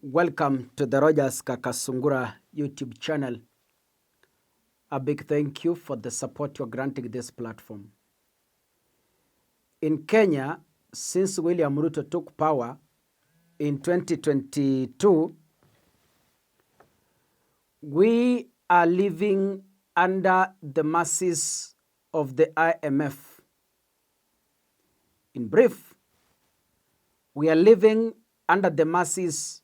Welcome to the Rogers Kakasungura YouTube channel. A big thank you for the support you're granting this platform. In Kenya, since William Ruto took power in 2022, we are living under the mercies of the IMF. In brief, we are living under the mercies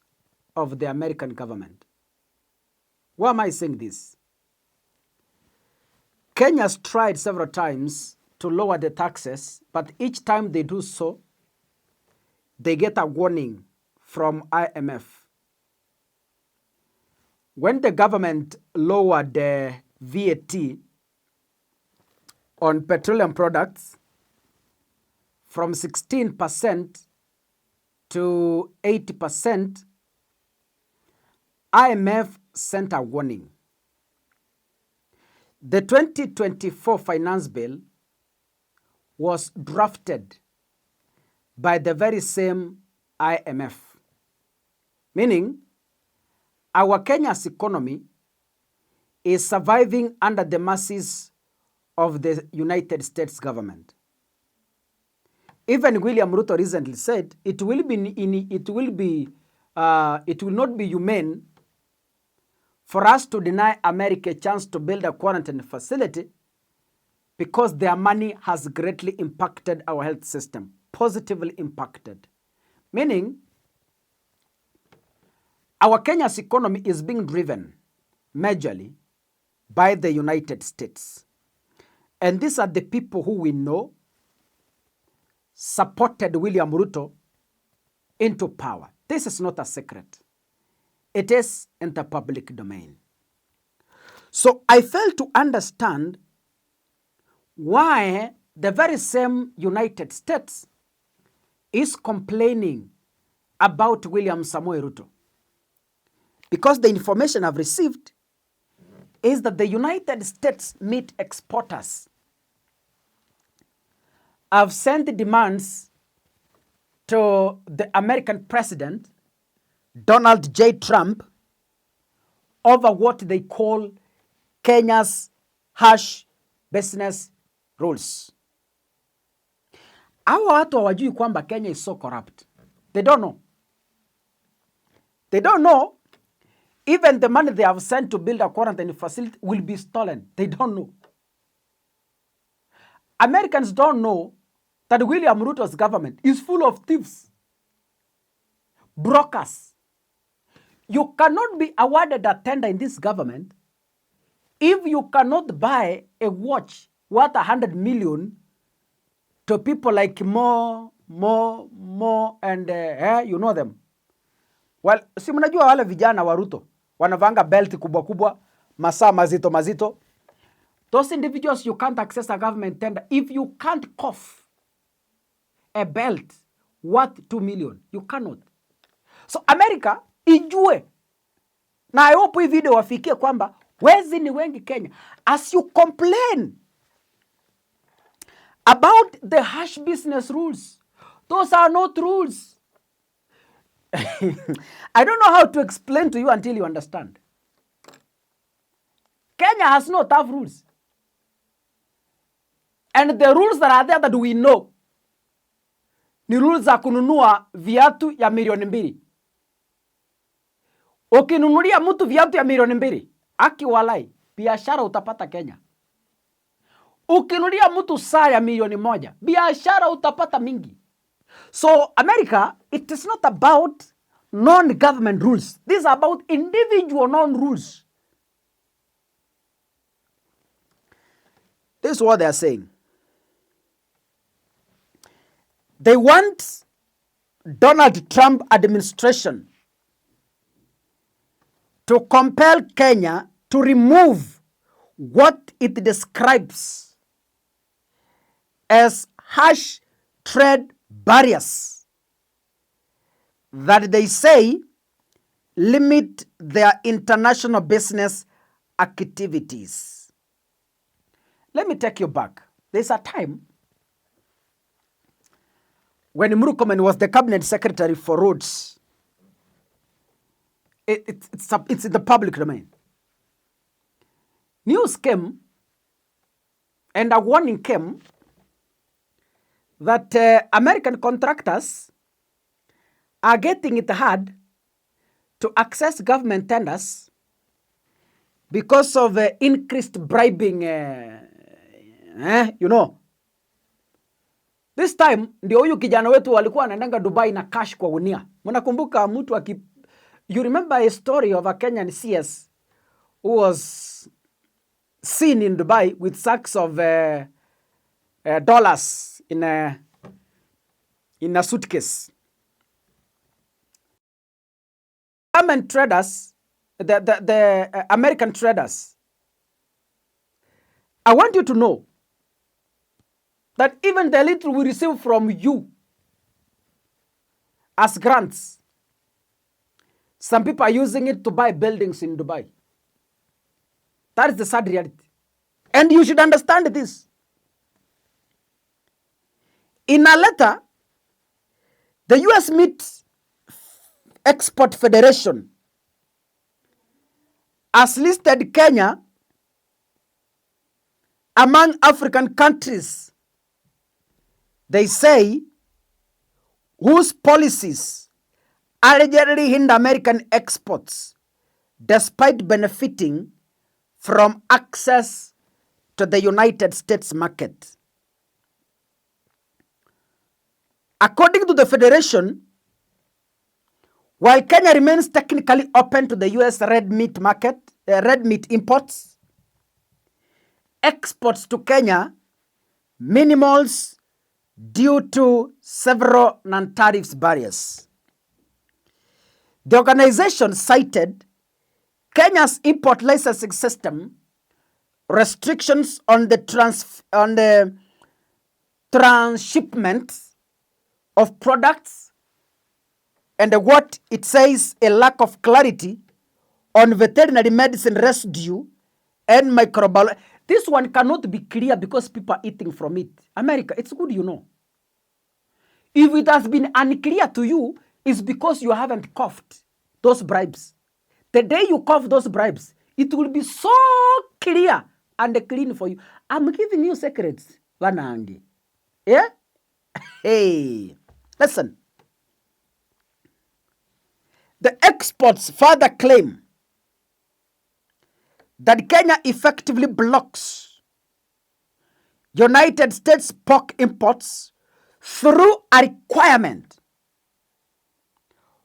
of the American government. Why am I saying this? Kenya has tried several times to lower the taxes, but each time they do so, they get a warning from IMF. When the government lowered the VAT on petroleum products from 16% to 80%, IMF sent a warning. The 2024 finance bill was drafted by the very same IMF, meaning our Kenya's economy is surviving under the mercies of the United States government. Even William Ruto recently said it will not be humane for us to deny America a chance to build a quarantine facility because their money has greatly impacted our health system, positively impacted. Meaning, our Kenya's economy is being driven majorly by the United States. And these are the people who we know supported William Ruto into power. This is not a secret. It is in the public domain. So I fail to understand why the very same United States is complaining about William Samoei Ruto. Because the information I've received is that the United States meat exporters have sent demands to the American president, Donald J. Trump, over what they call Kenya's harsh business rules. Hawa watu hawajui kwamba Kenya is so corrupt. They don't know. They don't know even the money they have sent to build a quarantine facility will be stolen. They don't know. Americans don't know that William Ruto's government is full of thieves, brokers. You cannot be awarded a tender in this government if you cannot buy a watch worth 100 million to people like Mo, and you know them. Well, si mnajua wale vijana wa Ruto wanavanga belt kubwa kubwa, masaa mazito mazito. Those individuals, you can't access a government tender if you can't cough a belt worth 2 million. You cannot. So America ijue, na I hope hii video wafikie kwamba wezi ni wengi Kenya. As you complain about the harsh business rules, those are not rules. I don't know how to explain to you until you understand. Kenya has no tough rules. And the rules that are there that we know ni rules za kununua viatu ya milioni 2. Ukinunulia mtu viatu ya milioni 2, akiwalai, biashara utapata Kenya. Ukinunulia mtu saa ya milioni 1, biashara utapata mingi. So America, it is not about non-government rules. These are about individual non-rules. This is what they are saying. They want Donald Trump administration to compel Kenya to remove what it describes as harsh trade barriers that they say limit their international business activities. Let me take you back. There's a time when Murkomen was the cabinet secretary for roads. it's in the public domain. News came and a warning came that American contractors are getting it hard to access government tenders because of increased bribing, This time, ndio huyu kijana wetu walikuwa anaendanga Dubai na cash kwa gunia. Mnakumbuka mtu you remember a story of a Kenyan CS who was seen in Dubai with sacks of dollars in a suitcase. Government traders, the American traders, I want you to know that even the little we receive from you as grants, some people are using it to buy buildings in Dubai. That is the sad reality. And you should understand this. In a letter, the U.S. Meat Export Federation has listed Kenya among African countries, they say, whose policies allegedly hinder American exports despite benefiting from access to the United States market. According to the Federation, while Kenya remains technically open to the U.S. red meat market, red meat imports, exports to Kenya minimals due to several non-tariff barriers. The organization cited Kenya's import licensing system, restrictions on the transshipment of products, and what it says a lack of clarity on veterinary medicine residue and microbiology. This one cannot be clear because people are eating from it. America, it's good you know. If it has been unclear to you, it's because you haven't coughed those bribes. The day you cough those bribes, it will be so clear and clean for you. I'm giving you secrets, Wanangi. Yeah? Hey, listen. The experts further claim that Kenya effectively blocks United States pork imports through a requirement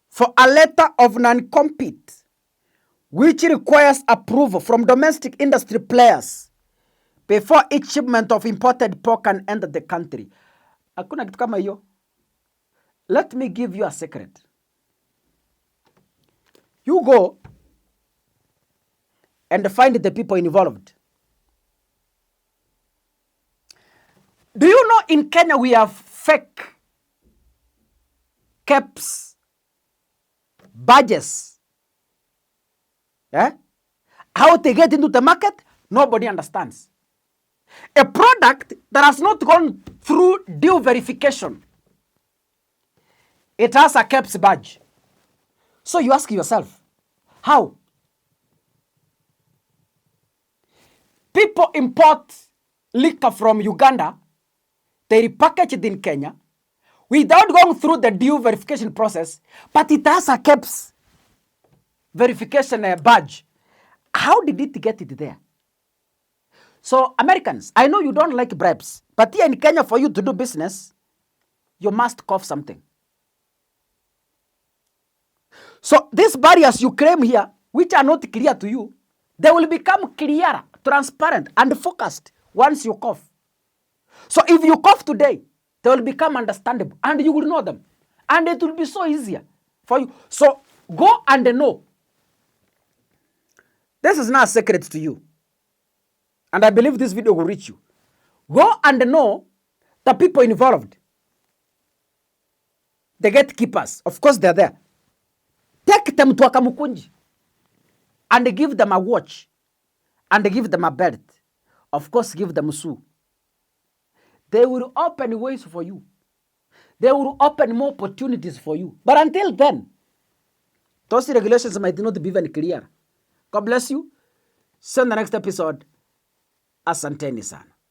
for a letter of non-compete, which requires approval from domestic industry players before each shipment of imported pork can enter the country. Hakuna kitu kama hiyo. Let me give you a secret. You go and find the people involved. Do you know in Kenya we have fake caps, badges? How they get into the market, nobody understands. A product that has not gone through due verification, it has a caps badge. So you ask yourself, how? People import liquor from Uganda, they repackage it in Kenya without going through the due verification process, but it has a caps verification badge. How did it get it there? So Americans, I know you don't like bribes, but here in Kenya for you to do business, you must cough something. So these barriers you claim here, which are not clear to you, they will become clearer, transparent, and focused once you cough. So if you cough today, they will become understandable, and you will know them. And it will be so easier for you. So go and know. This is not a secret to you. And I believe this video will reach you. Go and know the people involved. The gatekeepers, of course they're there. Take them to Akamukunji and give them a watch and give them a belt. Of course, give them a shoe. They will open ways for you. They will open more opportunities for you. But until then, Those regulations might not be even clear. God bless you. See you in the next episode. Asanteni sana.